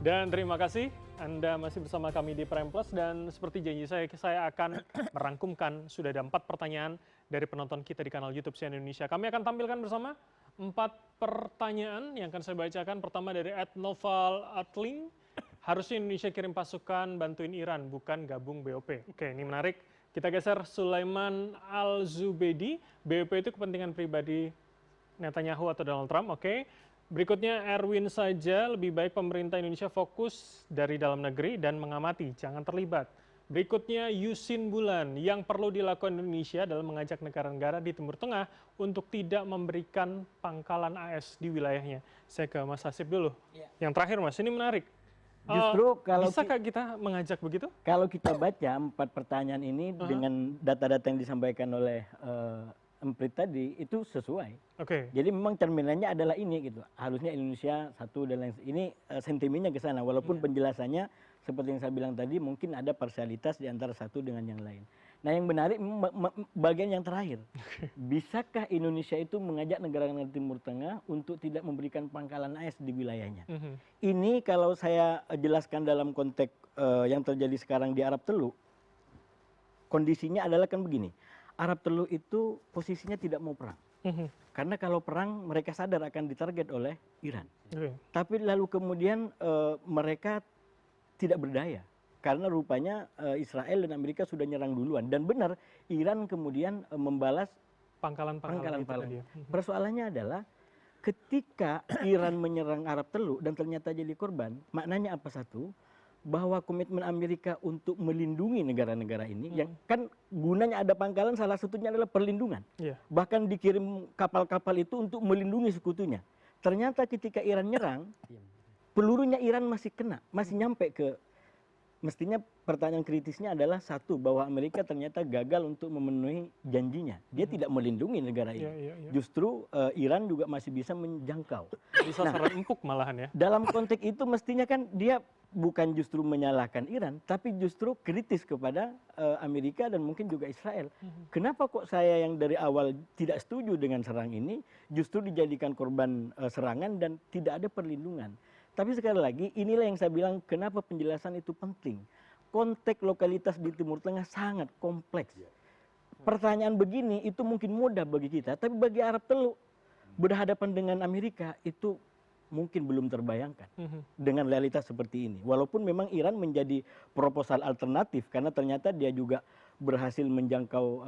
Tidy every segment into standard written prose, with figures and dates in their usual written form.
Dan terima kasih Anda masih bersama kami di Prime Plus dan seperti janji saya akan merangkumkan sudah ada 4 pertanyaan dari penonton kita di kanal YouTube CNN Indonesia. Kami akan tampilkan bersama 4 pertanyaan yang akan saya bacakan. Pertama dari @noval atling, harusnya Indonesia kirim pasukan bantuin Iran, bukan gabung BOP. Oke, ini menarik. Kita geser Sulaiman Al-Zubedi, BOP itu kepentingan pribadi Netanyahu atau Donald Trump, oke. Berikutnya Erwin saja, lebih baik pemerintah Indonesia fokus dari dalam negeri dan mengamati, jangan terlibat. Berikutnya Yusin Bulan, yang perlu dilakukan Indonesia adalah mengajak negara-negara di Timur Tengah untuk tidak memberikan pangkalan AS di wilayahnya. Saya ke Mas Hasib dulu. Ya. Yang terakhir Mas, ini menarik. Justru kalau bisakah kita mengajak begitu? Kalau kita baca 4 pertanyaan ini dengan data-data yang disampaikan oleh Emprit tadi itu sesuai. Oke. Jadi memang cerminannya adalah ini gitu. Harusnya Indonesia satu dan lain ini sentimennya ke sana. Walaupun penjelasannya seperti yang saya bilang tadi mungkin ada parsialitas di antara satu dengan yang lain. Nah yang menarik bagian yang terakhir. Bisakah Indonesia itu mengajak negara-negara Timur Tengah untuk tidak memberikan pangkalan AS di wilayahnya? Ini kalau saya jelaskan dalam konteks yang terjadi sekarang di Arab Teluk, kondisinya adalah kan begini. Arab Teluk itu posisinya tidak mau perang. Karena kalau perang mereka sadar akan ditarget oleh Iran. Tapi lalu kemudian mereka tidak berdaya. Karena rupanya Israel dan Amerika sudah nyerang duluan. Dan benar Iran kemudian membalas pangkalan. Persoalannya adalah ketika Iran menyerang Arab Teluk dan ternyata jadi korban, maknanya apa satu? Bahwa komitmen Amerika untuk melindungi negara-negara ini, yang kan gunanya ada pangkalan salah satunya adalah perlindungan. Bahkan dikirim kapal-kapal itu untuk melindungi sekutunya. Ternyata ketika Iran nyerang, pelurunya Iran masih kena, masih nyampe ke. Mestinya pertanyaan kritisnya adalah satu, bahwa Amerika ternyata gagal untuk memenuhi janjinya. Dia tidak melindungi negara ini. Justru Iran juga masih bisa menjangkau. Bisa sasaran empuk malahan ya. Dalam konteks itu mestinya kan dia bukan justru menyalahkan Iran, tapi justru kritis kepada Amerika dan mungkin juga Israel. Kenapa kok saya yang dari awal tidak setuju dengan serang ini, justru dijadikan korban serangan dan tidak ada perlindungan. Tapi sekali lagi, inilah yang saya bilang kenapa penjelasan itu penting. Konteks lokalitas di Timur Tengah sangat kompleks. Pertanyaan begini itu mungkin mudah bagi kita, tapi bagi Arab Teluk berhadapan dengan Amerika itu mungkin belum terbayangkan dengan realitas seperti ini. Walaupun memang Iran menjadi proposal alternatif karena ternyata dia juga berhasil menjangkau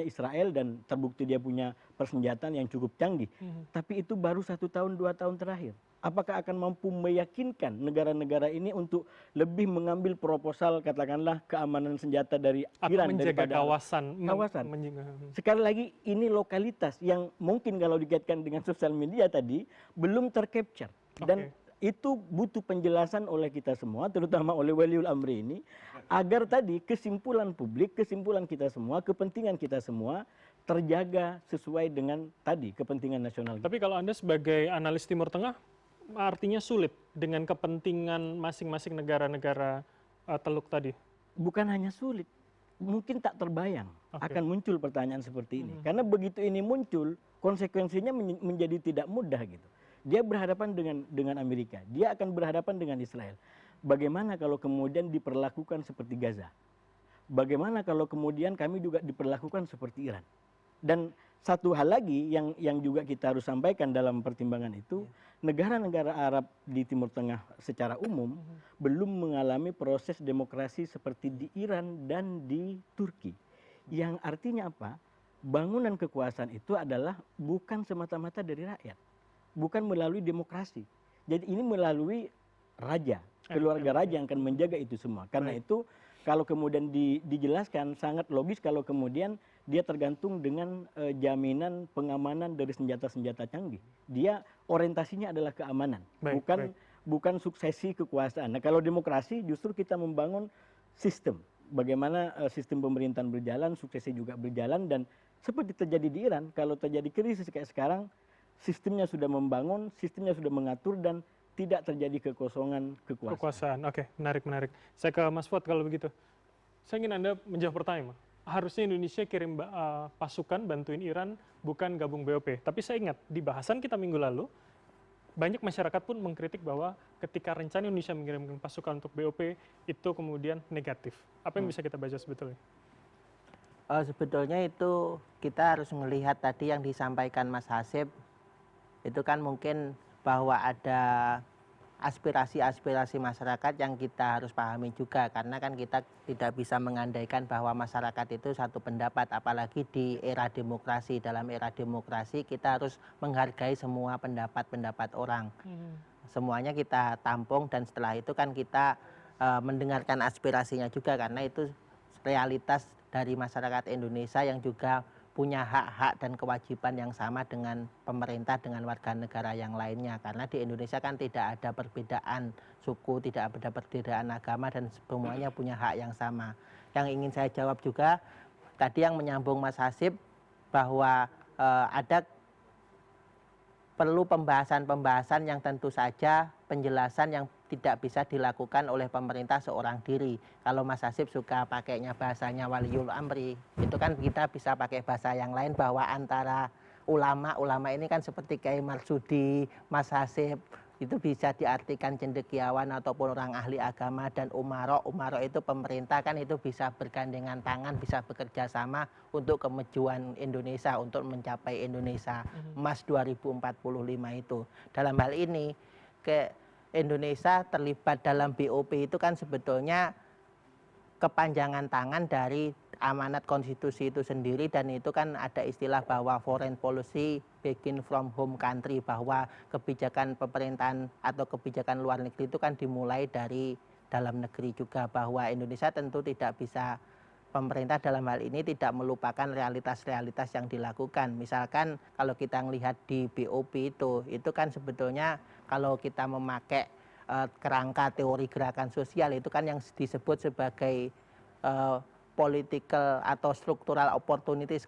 Israel dan terbukti dia punya persenjataan yang cukup canggih. Tapi itu baru 1 tahun 2 tahun terakhir. Apakah akan mampu meyakinkan negara-negara ini untuk lebih mengambil proposal katakanlah keamanan senjata dari Iran menjaga daripada kawasan. Sekali lagi ini lokalitas yang mungkin kalau dikaitkan dengan sosial media tadi belum tercapture dan itu butuh penjelasan oleh kita semua, terutama oleh Waliul Amri ini, agar tadi kesimpulan publik, kesimpulan kita semua, kepentingan kita semua terjaga sesuai dengan tadi kepentingan nasional. Tapi kalau Anda sebagai analis Timur Tengah, artinya sulit dengan kepentingan masing-masing negara-negara Teluk tadi? Bukan hanya sulit, mungkin tak terbayang akan muncul pertanyaan seperti ini. Karena begitu ini muncul, konsekuensinya menjadi tidak mudah gitu. Dia berhadapan dengan Amerika, dia akan berhadapan dengan Israel. Bagaimana kalau kemudian diperlakukan seperti Gaza? Bagaimana kalau kemudian kami juga diperlakukan seperti Iran? Dan satu hal lagi yang juga kita harus sampaikan dalam pertimbangan itu, negara-negara Arab di Timur Tengah secara umum belum mengalami proses demokrasi seperti di Iran dan di Turki. Yang artinya apa? Bangunan kekuasaan itu adalah bukan semata-mata dari rakyat. Bukan melalui demokrasi. Jadi ini melalui raja, keluarga raja yang akan menjaga itu semua. Karena itu kalau kemudian dijelaskan sangat logis kalau kemudian dia tergantung dengan jaminan pengamanan dari senjata-senjata canggih. Dia orientasinya adalah keamanan, bukan suksesi kekuasaan. Nah kalau demokrasi justru kita membangun sistem. Bagaimana sistem pemerintahan berjalan, suksesi juga berjalan, dan seperti terjadi di Iran, kalau terjadi krisis kayak sekarang, sistemnya sudah membangun, sistemnya sudah mengatur, dan tidak terjadi kekosongan kekuasaan. Oke, menarik. Saya ke Mas Fuad kalau begitu. Saya ingin Anda menjawab pertanyaan. Harusnya Indonesia kirim pasukan bantuin Iran, bukan gabung BOP. Tapi saya ingat di bahasan kita minggu lalu, banyak masyarakat pun mengkritik bahwa ketika rencana Indonesia mengirimkan pasukan untuk BOP itu kemudian negatif. Apa yang bisa kita baca sebetulnya? Sebetulnya itu kita harus melihat tadi yang disampaikan Mas Hasib, itu kan mungkin bahwa ada aspirasi-aspirasi masyarakat yang kita harus pahami juga, karena kan kita tidak bisa mengandaikan bahwa masyarakat itu satu pendapat, apalagi di era demokrasi. Dalam era demokrasi kita harus menghargai semua pendapat-pendapat orang. Semuanya kita tampung dan setelah itu kan kita mendengarkan aspirasinya juga, karena itu realitas dari masyarakat Indonesia yang juga punya hak-hak dan kewajiban yang sama dengan pemerintah, dengan warga negara yang lainnya. Karena di Indonesia kan tidak ada perbedaan suku, tidak ada perbedaan agama, dan semuanya punya hak yang sama. Yang ingin saya jawab juga, tadi yang menyambung Mas Hasib, bahwa ada perlu pembahasan-pembahasan yang tentu saja penjelasan yang tidak bisa dilakukan oleh pemerintah seorang diri. Kalau Mas Hasib suka pakainya bahasanya waliul amri, itu kan kita bisa pakai bahasa yang lain, bahwa antara ulama ini kan seperti Kiai Marsudi, Mas Hasib, itu bisa diartikan cendekiawan ataupun orang ahli agama, dan umaro itu pemerintah, kan itu bisa bergandengan tangan, bisa bekerja sama untuk kemajuan Indonesia, untuk mencapai Indonesia Emas 2045 itu. Dalam hal ini Indonesia terlibat dalam BOP itu kan sebetulnya kepanjangan tangan dari amanat konstitusi itu sendiri, dan itu kan ada istilah bahwa foreign policy begin from home country, bahwa kebijakan pemerintahan atau kebijakan luar negeri itu kan dimulai dari dalam negeri juga, bahwa Indonesia tentu tidak bisa, pemerintah dalam hal ini tidak melupakan realitas-realitas yang dilakukan. Misalkan kalau kita melihat di BOP itu kan sebetulnya kalau kita memakai kerangka teori gerakan sosial itu kan yang disebut sebagai political atau structural opportunities,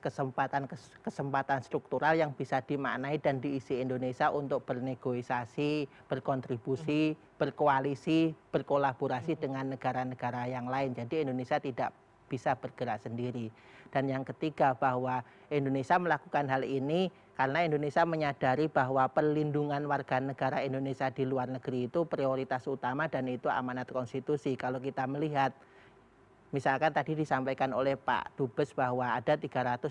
kesempatan struktural yang bisa dimaknai dan diisi Indonesia untuk bernegosiasi, berkontribusi, berkoalisi, berkolaborasi dengan negara-negara yang lain. Jadi Indonesia tidak bisa bergerak sendiri. Dan yang ketiga, bahwa Indonesia melakukan hal ini karena Indonesia menyadari bahwa perlindungan warga negara Indonesia di luar negeri itu prioritas utama, dan itu amanat konstitusi. Kalau kita melihat, misalkan tadi disampaikan oleh Pak Dubes bahwa ada 329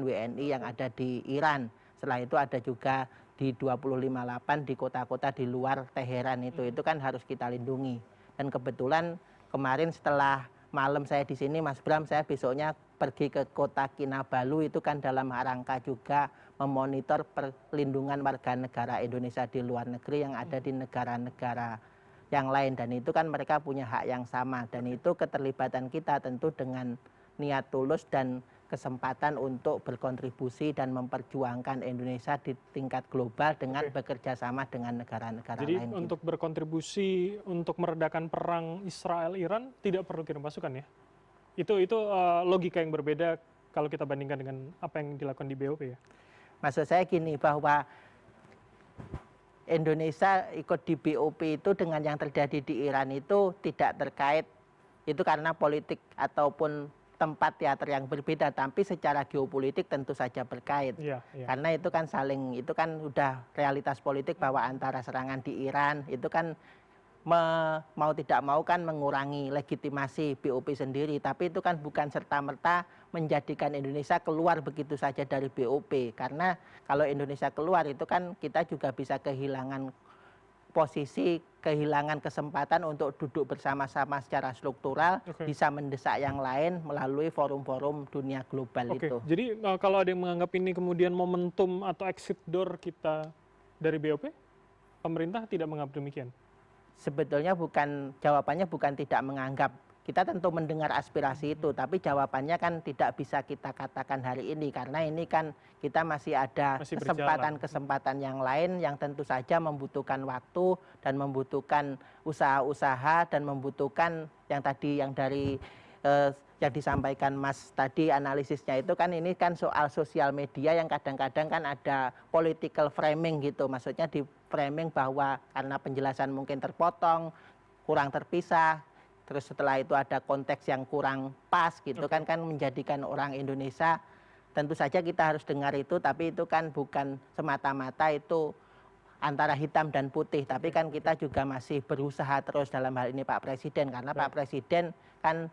WNI yang ada di Iran. Setelah itu ada juga di 258 di kota-kota di luar Teheran itu kan harus kita lindungi. Dan kebetulan kemarin setelah malam saya di sini, Mas Bram, saya besoknya pergi ke kota Kinabalu, itu kan dalam rangka juga memonitor perlindungan warga negara Indonesia di luar negeri yang ada di negara-negara yang lain, dan itu kan mereka punya hak yang sama, dan itu keterlibatan kita tentu dengan niat tulus dan kesempatan untuk berkontribusi dan memperjuangkan Indonesia di tingkat global dengan bekerja sama dengan negara-negara lain. Jadi untuk berkontribusi untuk meredakan perang Israel-Iran tidak perlu kirim pasukan ya? Itu logika yang berbeda kalau kita bandingkan dengan apa yang dilakukan di BOP ya? Maksud saya gini, bahwa Indonesia ikut di BOP itu dengan yang terjadi di Iran itu tidak terkait, itu karena politik ataupun tempat teater yang berbeda, tapi secara geopolitik tentu saja berkait. Karena itu kan itu kan udah realitas politik bahwa antara serangan di Iran itu kan mau tidak mau kan mengurangi legitimasi BOP sendiri, tapi itu kan bukan serta-merta menjadikan Indonesia keluar begitu saja dari BOP, karena kalau Indonesia keluar itu kan kita juga bisa kehilangan posisi, kehilangan kesempatan untuk duduk bersama-sama secara struktural, bisa mendesak yang lain melalui forum-forum dunia global itu. Jadi kalau ada yang menganggap ini kemudian momentum atau exit door kita dari BOP, pemerintah tidak menganggap demikian? Sebetulnya jawabannya bukan tidak menganggap. Kita tentu mendengar aspirasi itu, tapi jawabannya kan tidak bisa kita katakan hari ini, karena ini kan kita masih ada kesempatan-kesempatan yang lain yang tentu saja membutuhkan waktu dan membutuhkan usaha-usaha dan membutuhkan yang disampaikan Mas tadi analisisnya itu kan, ini kan soal sosial media yang kadang-kadang kan ada political framing gitu, maksudnya di framing bahwa karena penjelasan mungkin terpotong, kurang terpisah, terus setelah itu ada konteks yang kurang pas gitu kan menjadikan orang Indonesia, tentu saja kita harus dengar itu, tapi itu kan bukan semata-mata itu antara hitam dan putih, tapi kan kita juga masih berusaha terus dalam hal ini Pak Presiden, karena Pak Presiden kan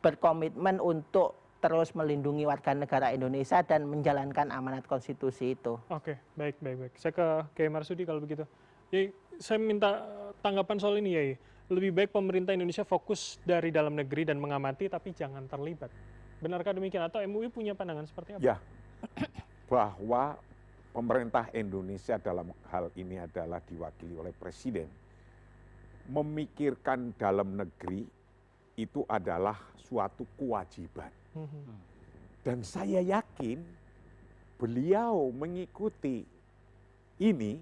berkomitmen untuk terus melindungi warga negara Indonesia dan menjalankan amanat konstitusi itu. Oke, baik. Saya ke Kiai Marsudi kalau begitu. Yai, saya minta tanggapan soal ini, Yai. Lebih baik pemerintah Indonesia fokus dari dalam negeri dan mengamati, tapi jangan terlibat. Benarkah demikian atau MUI punya pandangan seperti apa? Ya, bahwa pemerintah Indonesia dalam hal ini adalah diwakili oleh Presiden. Memikirkan dalam negeri itu adalah suatu kewajiban. Dan saya yakin beliau mengikuti ini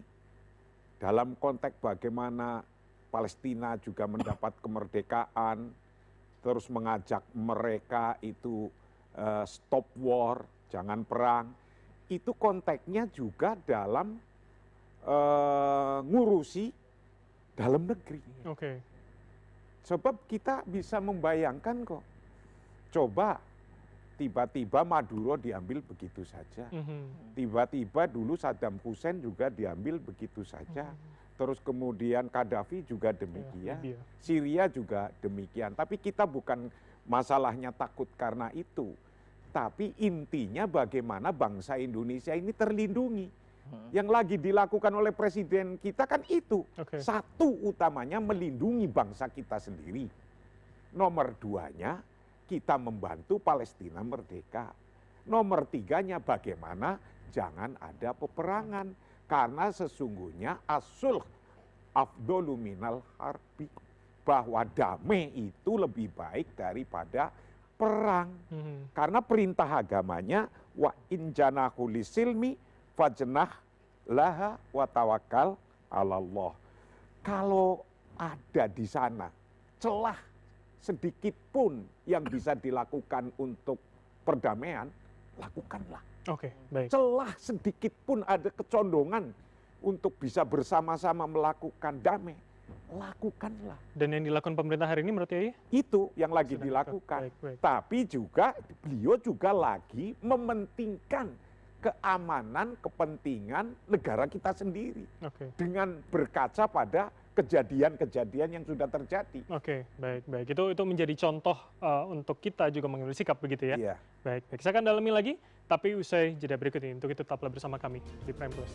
dalam konteks bagaimana Palestina juga mendapat kemerdekaan, terus mengajak mereka itu stop war, jangan perang. Itu konteksnya juga dalam ngurusi dalam negeri. Oke. Sebab kita bisa membayangkan kok, coba tiba-tiba Maduro diambil begitu saja. Tiba-tiba dulu Saddam Hussein juga diambil begitu saja. Terus kemudian Gaddafi juga demikian. Syria juga demikian. Tapi kita bukan masalahnya takut karena itu. Tapi intinya bagaimana bangsa Indonesia ini terlindungi. Yang lagi dilakukan oleh Presiden kita kan itu. Satu utamanya melindungi bangsa kita sendiri. Nomor duanya, kita membantu Palestina merdeka. Nomor tiganya bagaimana jangan ada peperangan. Karena sesungguhnya asul afdolu minal harbi. Bahwa damai itu lebih baik daripada perang. Karena perintah agamanya wa injanahu lisilmi fajnah laha wa tawakkal 'alallah. Kalau ada di sana celah sedikit pun yang bisa dilakukan untuk perdamaian, lakukanlah. Oke, baik. Celah sedikit pun ada kecondongan untuk bisa bersama-sama melakukan damai, lakukanlah. Dan yang dilakukan pemerintah hari ini menurut Yai? Itu yang lagi Sedang dilakukan. baik. Tapi juga beliau juga lagi mementingkan keamanan, kepentingan negara kita sendiri. Dengan berkaca pada kejadian-kejadian yang sudah terjadi. Oke, baik. Itu menjadi contoh untuk kita juga mengambil sikap begitu ya. Iya. Baik. Saya akan dalami lagi, tapi usai jeda berikut ini. Untuk itu tetaplah bersama kami di Prime Plus.